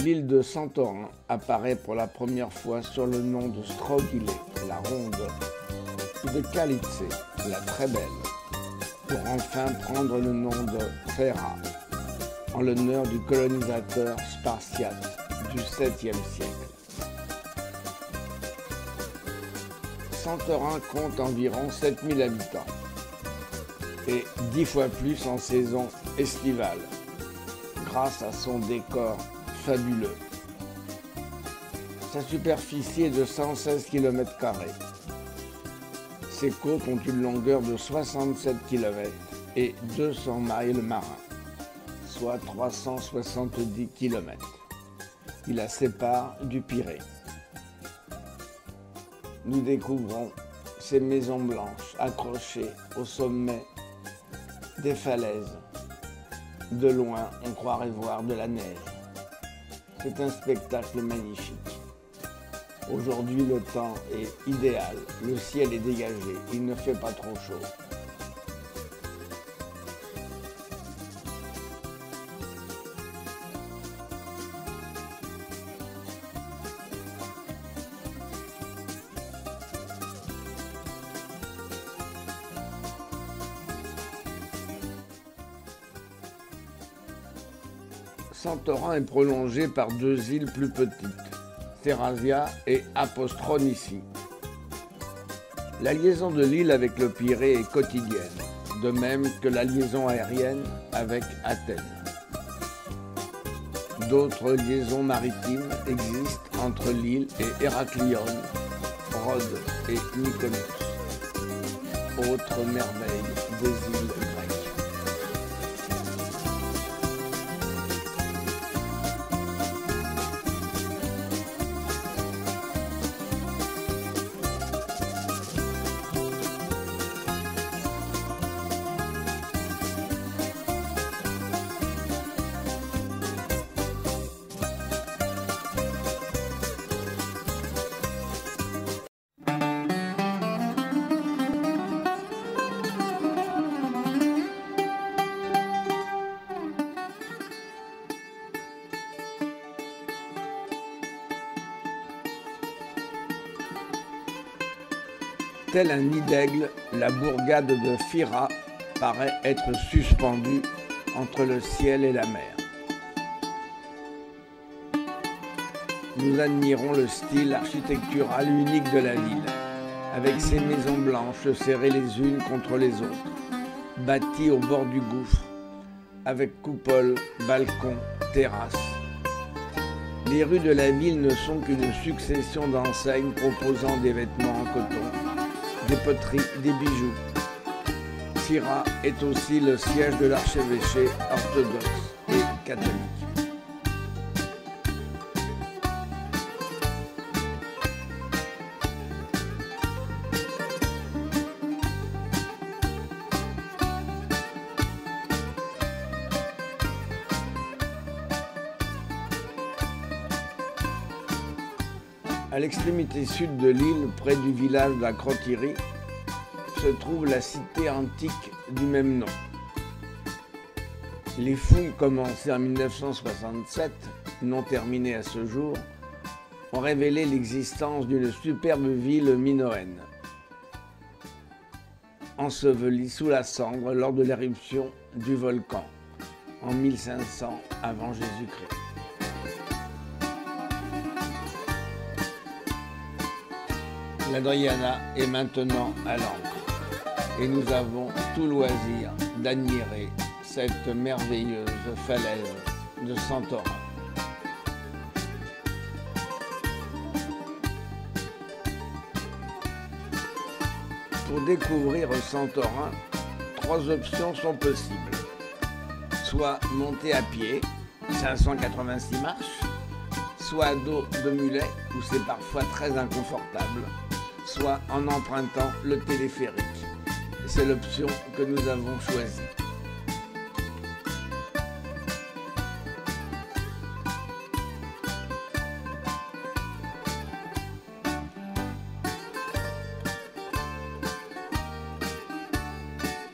L'île de Santorin apparaît pour la première fois sur le nom de Strodile, la ronde, ou de Calice, la très belle, pour enfin prendre le nom de Thera, en l'honneur du colonisateur spartiate du 7e siècle. Santorin compte environ 7000 habitants et 10 fois plus en saison estivale, grâce à son décor fabuleux. Sa superficie est de 116 km². Ses côtes ont une longueur de 67 km et 200 miles marins, soit 370 km, qui la séparent du Pirée. Nous découvrons ces maisons blanches accrochées au sommet des falaises. De loin, on croirait voir de la neige. C'est un spectacle magnifique. Aujourd'hui, le temps est idéal, le ciel est dégagé, il ne fait pas trop chaud. Santorin est prolongé par deux îles plus petites, Therasia et Apostronici. La liaison de l'île avec le Pirée est quotidienne, de même que la liaison aérienne avec Athènes. D'autres liaisons maritimes existent entre l'île et Héraclion, Rhodes et Mykonos, autres merveilles des îles grecques. Tel un nid d'aigle, la bourgade de Phira paraît être suspendue entre le ciel et la mer. Nous admirons le style architectural unique de la ville, avec ses maisons blanches serrées les unes contre les autres, bâties au bord du gouffre, avec coupoles, balcons, terrasses. Les rues de la ville ne sont qu'une succession d'enseignes proposant des vêtements en coton, des poteries, des bijoux. Phira est aussi le siège de l'archevêché orthodoxe et catholique. À l'extrémité sud de l'île, près du village d'Akrotiri, se trouve la cité antique du même nom. Les fouilles commencées en 1967, non terminées à ce jour, ont révélé l'existence d'une superbe ville minoenne, ensevelie sous la cendre lors de l'éruption du volcan en 1500 avant Jésus-Christ. L'Adriana est maintenant à l'ancre et nous avons tout loisir d'admirer cette merveilleuse falaise de Santorin. Pour découvrir Santorin, 3 options sont possibles. Soit monter à pied, 586 marches, soit à dos de mulet, où c'est parfois très inconfortable, soit en empruntant le téléphérique. C'est l'option que nous avons choisie.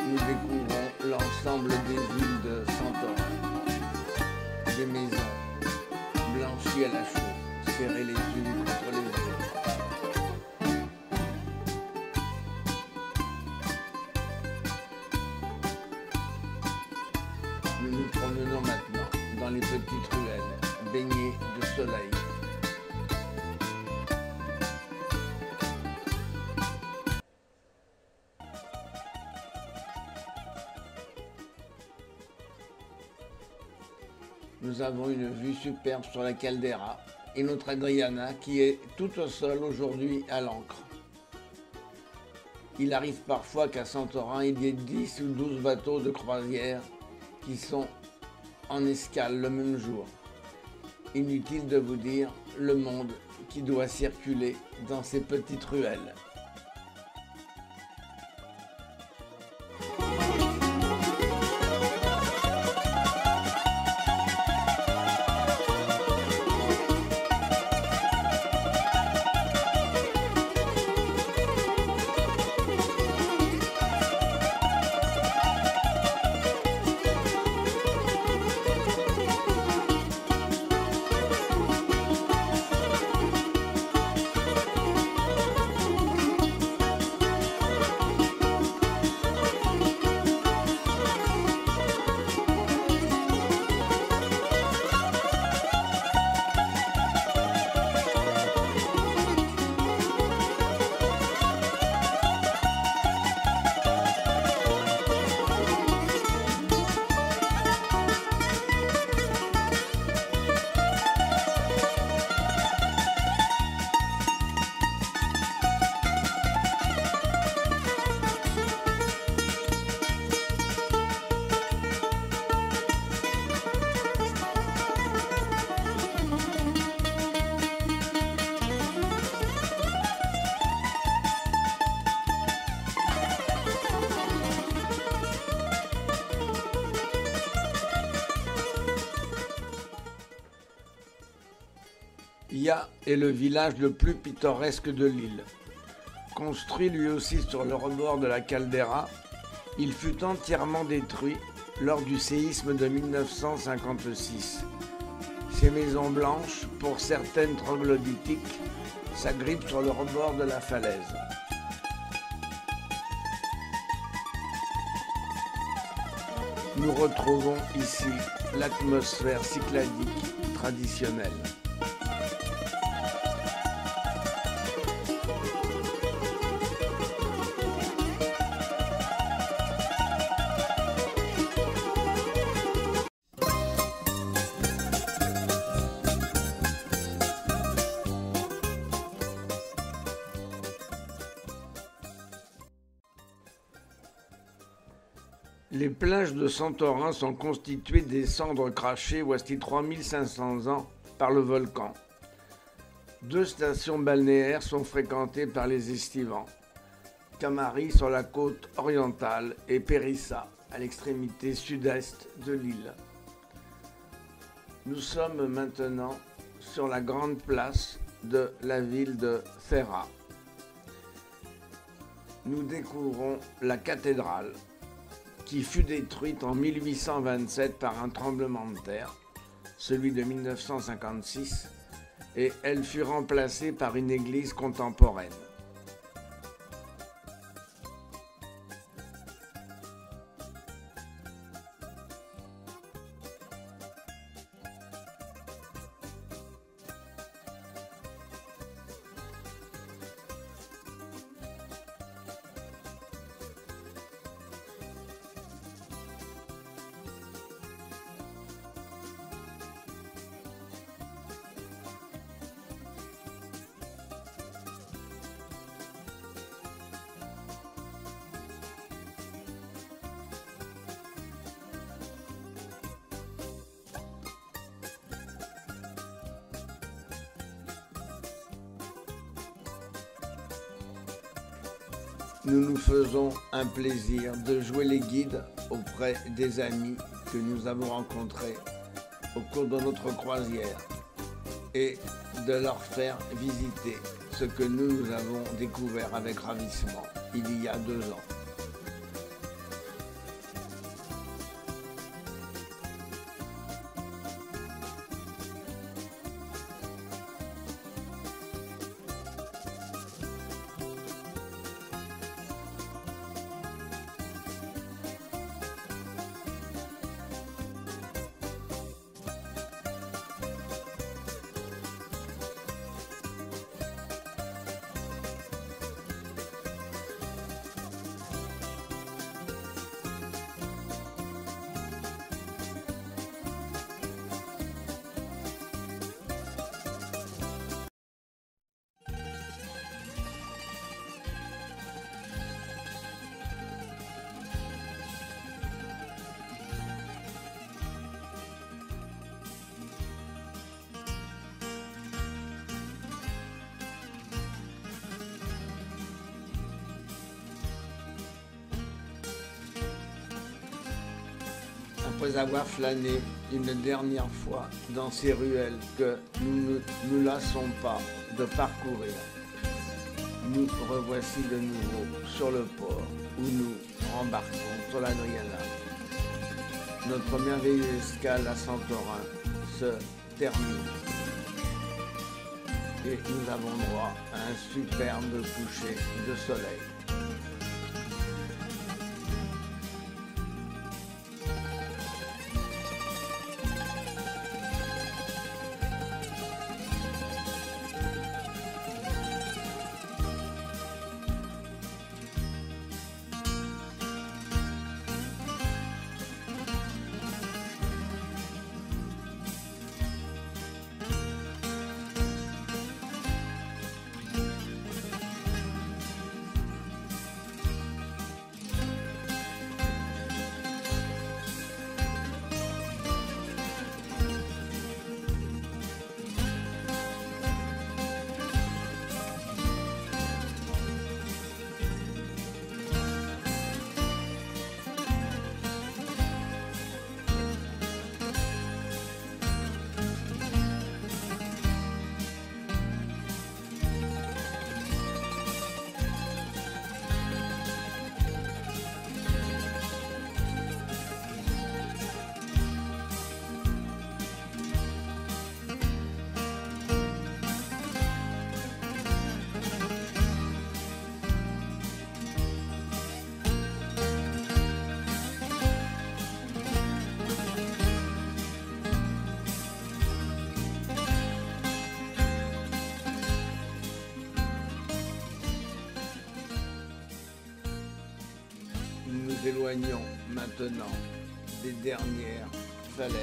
Nous découvrons l'ensemble des îles de Santorin, des maisons blanches aussi à la chaux, serrées les unes contre les autres. Nous nous promenons maintenant dans les petites ruelles, baignées de soleil. Nous avons une vue superbe sur la caldeira et notre Adriana qui est toute seule aujourd'hui à l'ancre. Il arrive parfois qu'à Santorin, il y ait 10 ou 12 bateaux de croisière qui sont en escale le même jour. Inutile de vous dire le monde qui doit circuler dans ces petites ruelles. Ia est le village le plus pittoresque de l'île. Construit lui aussi sur le rebord de la caldeira, il fut entièrement détruit lors du séisme de 1956. Ses maisons blanches, pour certaines troglodytiques, s'agrippent sur le rebord de la falaise. Nous retrouvons ici l'atmosphère cycladique traditionnelle. Les plages de Santorin sont constituées des cendres crachées voici 3500 ans par le volcan. 2 stations balnéaires sont fréquentées par les estivants. Kamari sur la côte orientale et Périssa à l'extrémité sud-est de l'île. Nous sommes maintenant sur la grande place de la ville de Fera. Nous découvrons la cathédrale qui fut détruite en 1827 par un tremblement de terre, celui de 1956, et elle fut remplacée par une église contemporaine. Nous nous faisons un plaisir de jouer les guides auprès des amis que nous avons rencontrés au cours de notre croisière et de leur faire visiter ce que nous avons découvert avec ravissement il y a 2 ans. Après avoir flâné une dernière fois dans ces ruelles que nous ne nous lassons pas de parcourir, nous revoici de nouveau sur le port où nous rembarquons sur l'Adriana. Notre merveilleuse escale à Santorin se termine et nous avons droit à un superbe coucher de soleil. Nous nous éloignons maintenant des dernières falaises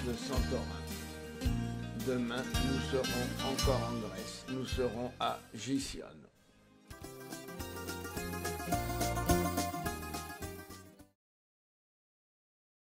de Santorin. Demain, nous serons encore en Grèce, nous serons à Gicionne.